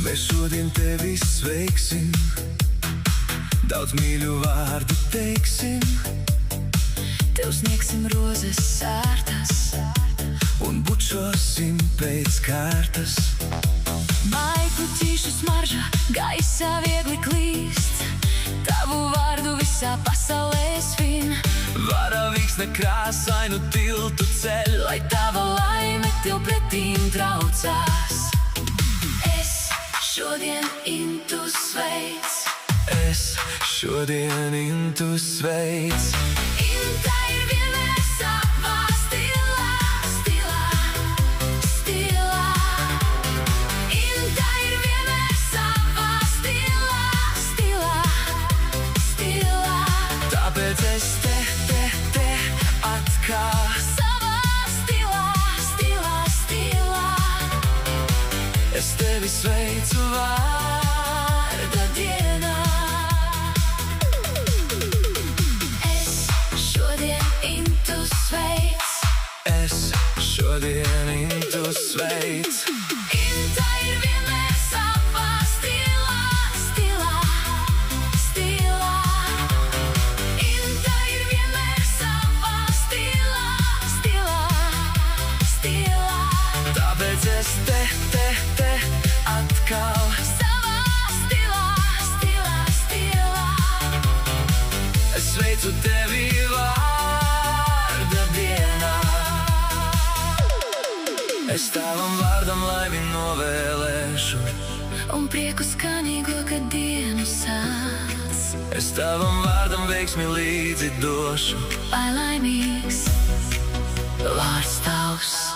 Mēs šodien tevi sveiksim, daudz mīļu vārdu teiksim, tev sniegsim rozes sērtas un bučosim pēc kārtas. Maiku ķīšu smarža gaisā viegli klīst, tavu vārdu visā pasaulē svin. Varavīksne krāsainu tiltu ceļ, Lai tava laime tev pretīm traucās. Es šodien intu sveic, es šodien intu sveic. Inta ir vienmēr savā stilā, stilā, stilā. Inta ir vienmēr savā stilā, stilā, stilā. Tāpēc es te atkal Savā stilā, stilā, stilā. es tevi sveicu vārda dienā. Es šodien intu sveic, Es šodien intu sveic. Inta ir vienmēr savā stilā, stilā, stilā. Inta ir vienmēr savā stilā, stilā, stilā. Tāpēc es te atkal Savā stilā, stilā, stilā. es sveicu tevi vārda dienā. Es tavam vārdam laimi novēlēšu, Un prieku skanīgo, kad dienu sāc. es tavam vārdam veiksmi līdzi došu. Lai laimīgs vārds tavs.